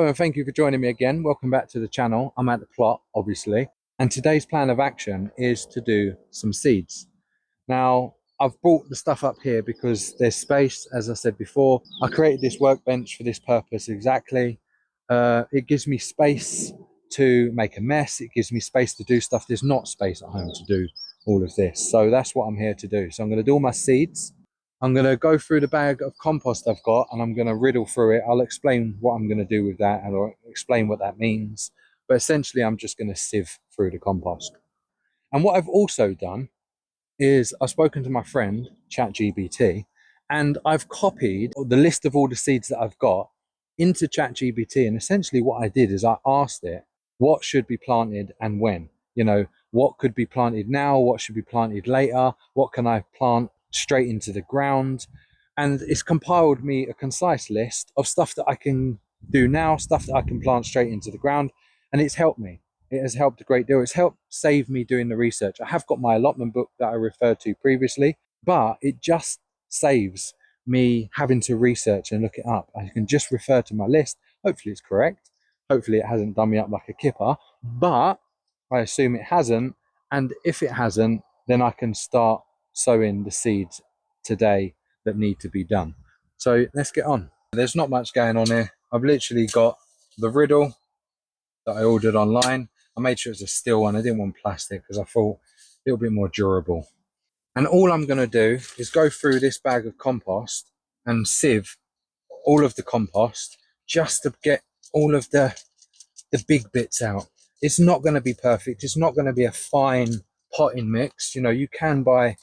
Hello and thank you for joining me again. Welcome back to the channel. I'm at the plot, obviously, and today's plan of action is to do some seeds. Now, I've brought the stuff up here because there's space. As I said before, I created this workbench for this purpose exactly. It gives me space to make a mess. It gives me space to do stuff. There's not space at home to do all of this, so that's what I'm here to do. So I'm going to do all my seeds. I'm going to go through the bag of compost I've got and I'm going to riddle through it. I'll explain what I'm going to do with that and I'll explain what that means. But essentially, I'm just going to sieve through the compost. And what I've also done is I've spoken to my friend, ChatGPT, and I've copied the list of all the seeds that I've got into ChatGPT. And essentially what I did is I asked it what should be planted and when. You know, what could be planted now, what should be planted later, what can I plant straight into the ground, and it's compiled me a concise list of stuff that I can do now, stuff that I can plant straight into the ground, and it's helped me. It has helped a great deal. It's helped save me doing the research. I have got my allotment book that I referred to previously, but it just saves me having to research and look it up. I can just refer to my list. Hopefully it's correct. Hopefully it hasn't done me up like a kipper, but I assume it hasn't, and if it hasn't, then I can start sowing the seeds today that need to be done. So let's get on. There's not much going on here. I've literally got the riddle that I ordered online. I made sure it's a steel one. I didn't want plastic because I thought a little bit more durable. And all I'm going to do is go through this bag of compost and sieve all of the compost just to get all of the big bits out. It's not going to be perfect. It's not going to be a fine potting mix. You know, you can buy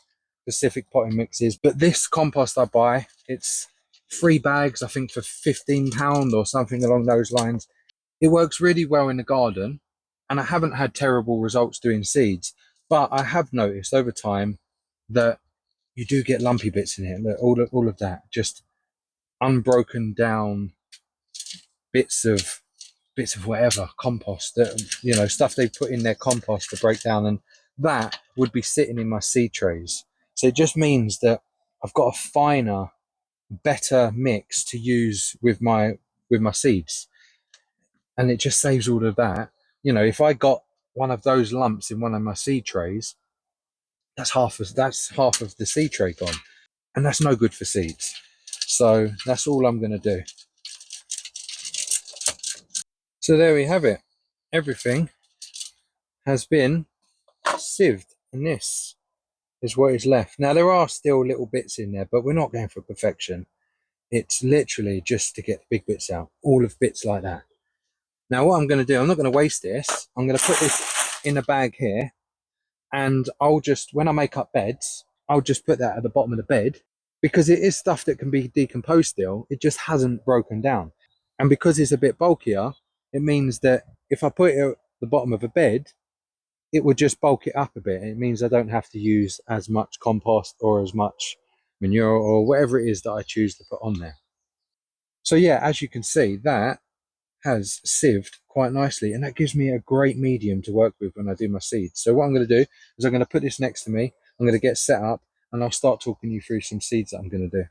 specific potting mixes, but this compost I buy, it's 3 bags, I think, for £15 or something along those lines. It works really well in the garden, and I haven't had terrible results doing seeds, but I have noticed over time that you do get lumpy bits in here. Look, all of that, just unbroken down bits of whatever compost, that, you know, stuff they put in their compost to break down, and that would be sitting in my seed trays. So it just means that I've got a finer, better mix to use with my seeds, and it just saves all of that. You know, if I got one of those lumps in one of my seed trays, that's half of the seed tray gone, and that's no good for seeds. So that's all I'm going to do. So there we have it. Everything has been sieved, and this is what is left. Now, there are still little bits in there, but we're not going for perfection. It's literally just to get the big bits out, all of bits like that. Now, what I'm going to do, I'm not going to waste this. I'm going to put this in a bag here, and I'll just, when I make up beds, I'll just put that at the bottom of the bed, because it is stuff that can be decomposed still. It just hasn't broken down. And because it's a bit bulkier, it means that if I put it at the bottom of a bed, it would just bulk it up a bit. It means I don't have to use as much compost or as much manure or whatever it is that I choose to put on there. So yeah, as you can see, that has sieved quite nicely, and that gives me a great medium to work with when I do my seeds. So what I'm going to do is I'm going to put this next to me. I'm going to get set up, and I'll start talking you through some seeds that I'm going to do.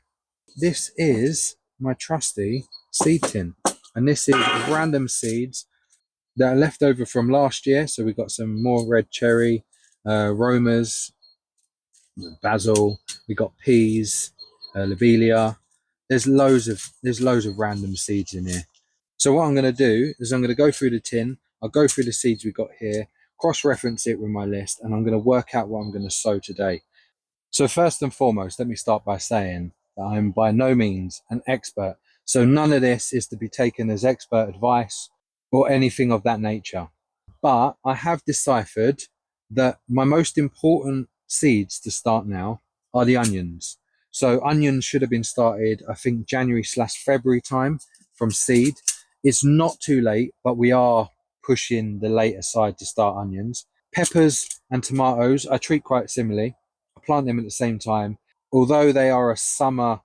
This is my trusty seed tin, and this is random seeds that are left over from last year. So we've got some more red cherry, romas, basil, we've got peas, lobelia. There's loads of random seeds in here. So what I'm going to do is I'm going to go through the tin. I'll go through the seeds we've got here, cross-reference it with my list, and I'm going to work out what I'm going to sow today. So first and foremost, let me start by saying that I'm by no means an expert. So none of this is to be taken as expert advice or anything of that nature. But I have deciphered that my most important seeds to start now are the onions. So onions should have been started, I think, January/February time from seed. It's not too late, but we are pushing the later side to start onions. Peppers and tomatoes I treat quite similarly. I plant them at the same time. Although they are a summer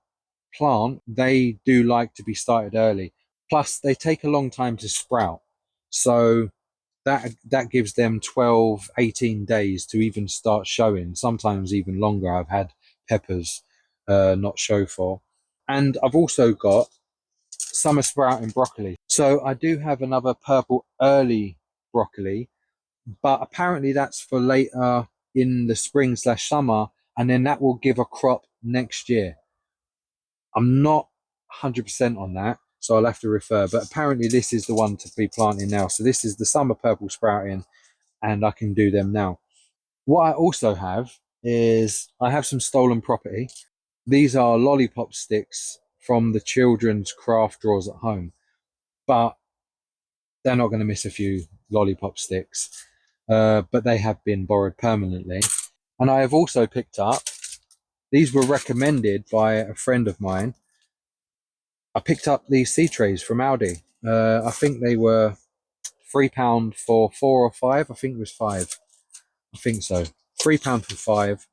plant, they do like to be started early. Plus, they take a long time to sprout. So that gives them 12-18 days to even start showing, sometimes even longer. I've had peppers not show for. And I've also got summer sprouting broccoli. So I do have another purple early broccoli, but apparently that's for later in the spring slash summer, and then that will give a crop next year. I'm not 100% on that, so I'll have to refer, but apparently this is the one to be planting now. So this is the summer purple sprouting, and I can do them now. What I also have is I have some stolen property. These are lollipop sticks from the children's craft drawers at home, but they're not going to miss a few lollipop sticks. But they have been borrowed permanently. And I have also picked up, these were recommended by a friend of mine. I picked up these seed trays from Aldi. I think they were £3 for 4 or 5. I think it was 5. I think so. £3 for 5.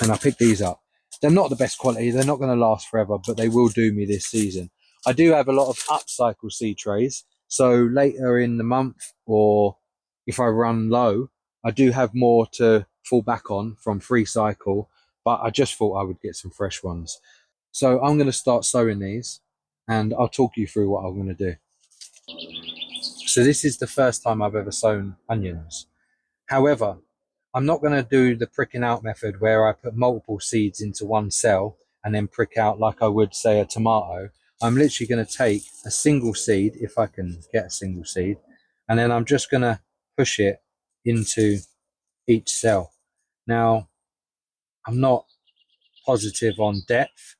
And I picked these up. They're not the best quality. They're not going to last forever, but they will do me this season. I do have a lot of upcycle seed trays. So later in the month, or if I run low, I do have more to fall back on from free cycle, but I just thought I would get some fresh ones. So I'm going to start sowing these, and I'll talk you through what I'm going to do. So this is the first time I've ever sown onions. However, I'm not going to do the pricking out method where I put multiple seeds into one cell and then prick out like I would, say, a tomato. I'm literally going to take a single seed, if I can get a single seed, and then I'm just going to push it into each cell. Now, I'm not positive on depth,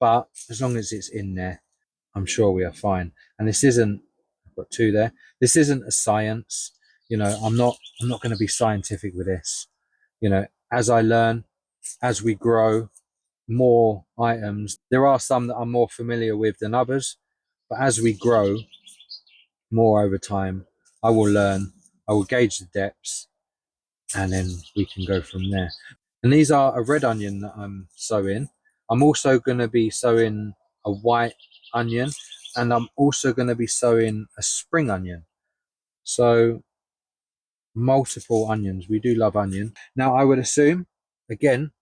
but as long as it's in there, I'm sure we are fine. And this isn't, I've got 2 there. This isn't a science. I'm not going to be scientific with this. As I learn, as we grow more items, there are some that I'm more familiar with than others, but as we grow more over time, I will learn, I will gauge the depths, and then we can go from there. And these are a red onion that I'm sowing. I'm also going to be sowing a white onion, and I'm also going to be sowing a spring onion. So multiple onions. We do love onion. Now I would assume, again,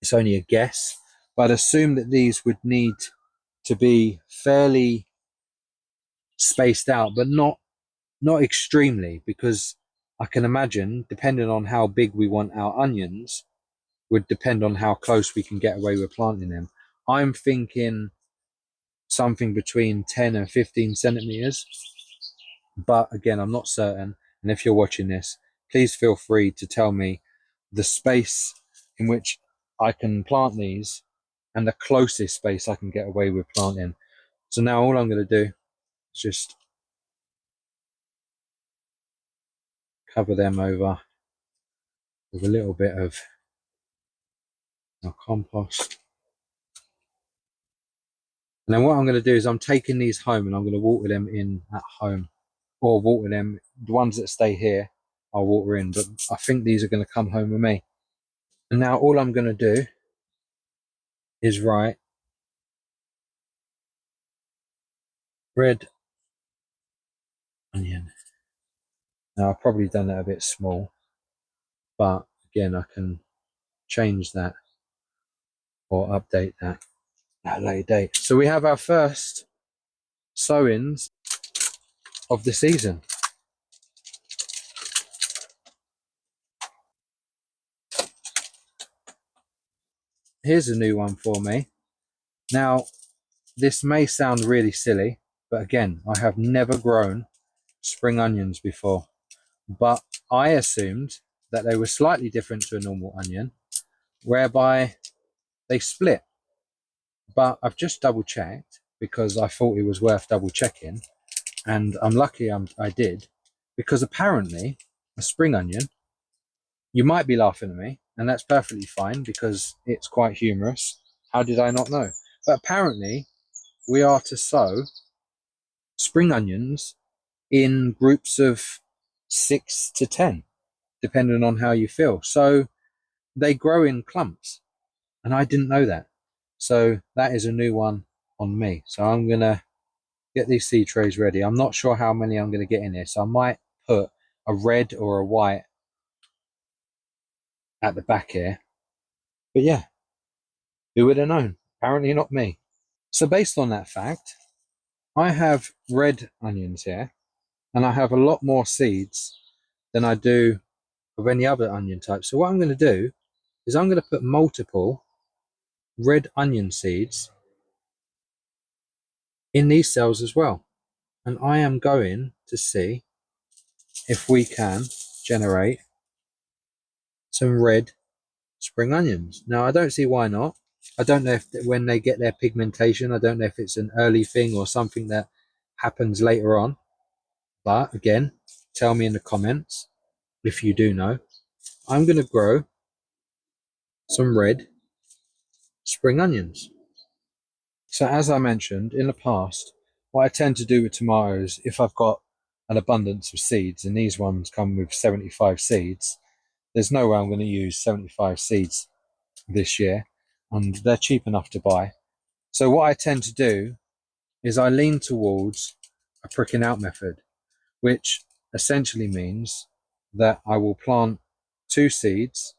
it's only a guess, but I'd assume that these would need to be fairly spaced out, but not extremely, because I can imagine, depending on how big we want our onions, would depend on how close we can get away with planting them. I'm thinking something between 10 and 15 centimeters, but again, I'm not certain. And if you're watching this, please feel free to tell me the space in which I can plant these and the closest space I can get away with planting. So now all I'm going to do is just cover them over with a little bit of our compost. And then what I'm going to do is I'm taking these home and I'm going to water them in at home, or water them, the ones that stay here, I'll water in, but I think these are going to come home with me. And now all I'm going to do is write red onion. Now I've probably done that a bit small, but again, I can change that or update that at a later date. So we have our first sowings of the season. Here's a new one for me. Now, this may sound really silly, but again, I have never grown spring onions before, but I assumed that they were slightly different to a normal onion, whereby they split. But I've just double checked because I thought it was worth double checking, and I'm lucky I did, because apparently a spring onion, you might be laughing at me, and that's perfectly fine because it's quite humorous. How did I not know? But apparently we are to sow spring onions in groups of 6 to 10, depending on how you feel. So they grow in clumps, and I didn't know that. So that is a new one on me. So I'm going to get these seed trays ready. I'm not sure how many I'm going to get in here, so I might put a red or a white at the back here. But yeah, who would have known? Apparently not me. So based on that fact, I have red onions here, and I have a lot more seeds than I do of any other onion type. So what I'm going to do is I'm going to put multiple red onion seeds in these cells as well. And I am going to see if we can generate some red spring onions. Now, I don't see why not. I don't know if when they get their pigmentation, I don't know if it's an early thing or something that happens later on. But again, tell me in the comments if you do know. I'm going to grow some red spring onions. So as I mentioned in the past, what I tend to do with tomatoes, if I've got an abundance of seeds, and these ones come with 75 seeds, there's no way I'm going to use 75 seeds this year, and they're cheap enough to buy. So what I tend to do is I lean towards a pricking out method, which essentially means that I will plant 2 seeds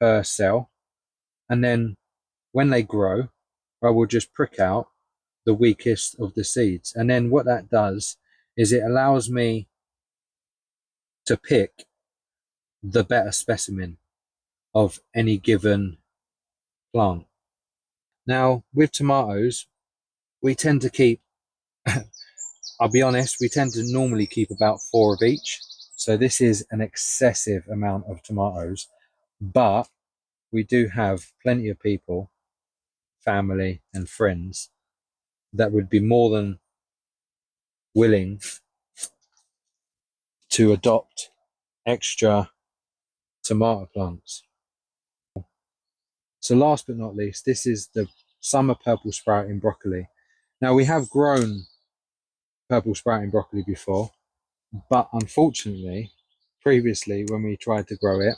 per cell, and then when they grow, I will just prick out the weakest of the seeds. And then what that does is it allows me to pick the better specimen of any given plant. Now, with tomatoes, we tend to keep, I'll be honest, we tend to normally keep about 4 of each. So this is an excessive amount of tomatoes, but we do have plenty of people, family and friends, that would be more than willing to adopt extra tomato plants. So last but not least, this is the summer purple sprouting broccoli. Now we have grown purple sprouting broccoli before, but unfortunately, previously when we tried to grow it,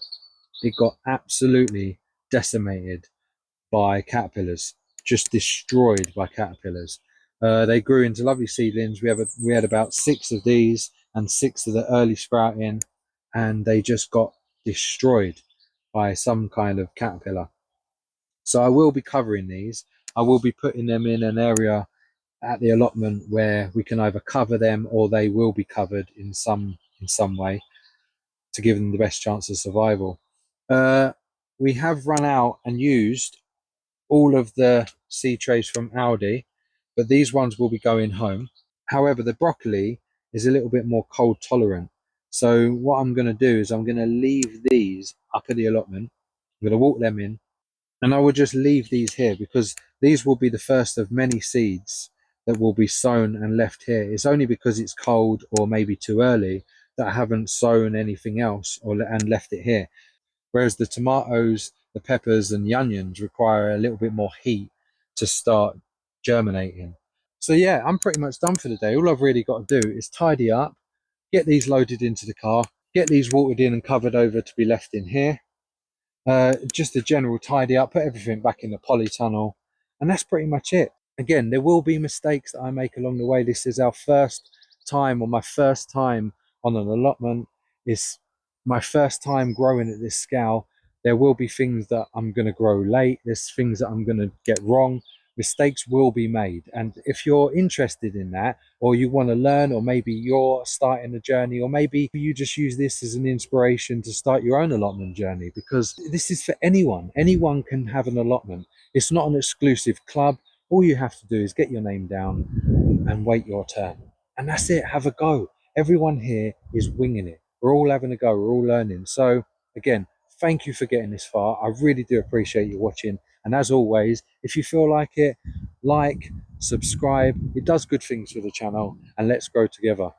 it got absolutely decimated by caterpillars, just destroyed by caterpillars. They grew into lovely seedlings. We had about 6 of these and 6 of the early sprouting, and they just got destroyed by some kind of caterpillar. So I will be covering these. I will be putting them in an area at the allotment where we can either cover them or they will be covered in some way to give them the best chance of survival. We have run out and used all of the seed trays from Aldi, but these ones will be going home. However, the broccoli is a little bit more cold tolerant. So what I'm going to do is I'm going to leave these up at the allotment. I'm going to walk them in, and I will just leave these here because these will be the first of many seeds that will be sown and left here. It's only because it's cold or maybe too early that I haven't sown anything else and left it here. Whereas the tomatoes, the peppers and the onions require a little bit more heat to start germinating. So yeah, I'm pretty much done for the day. All I've really got to do is tidy up, get these loaded into the car, get these watered in and covered over to be left in here. Just a general tidy up, put everything back in the polytunnel, and that's pretty much it. Again, there will be mistakes that I make along the way. This is our first time, or my first time on an allotment. It's my first time growing at this scale. There will be things that I'm going to grow late. There's things that I'm going to get wrong. Mistakes will be made. And if you're interested in that, or you want to learn, or maybe you're starting a journey, or maybe you just use this as an inspiration to start your own allotment journey, because this is for anyone. Anyone can have an allotment. It's not an exclusive club. All you have to do is get your name down and wait your turn. And that's it. Have a go. Everyone here is winging it. We're all having a go. We're all learning. So again, thank you for getting this far. I really do appreciate you watching. And as always, if you feel like it, like, subscribe. It does good things for the channel, and let's grow together.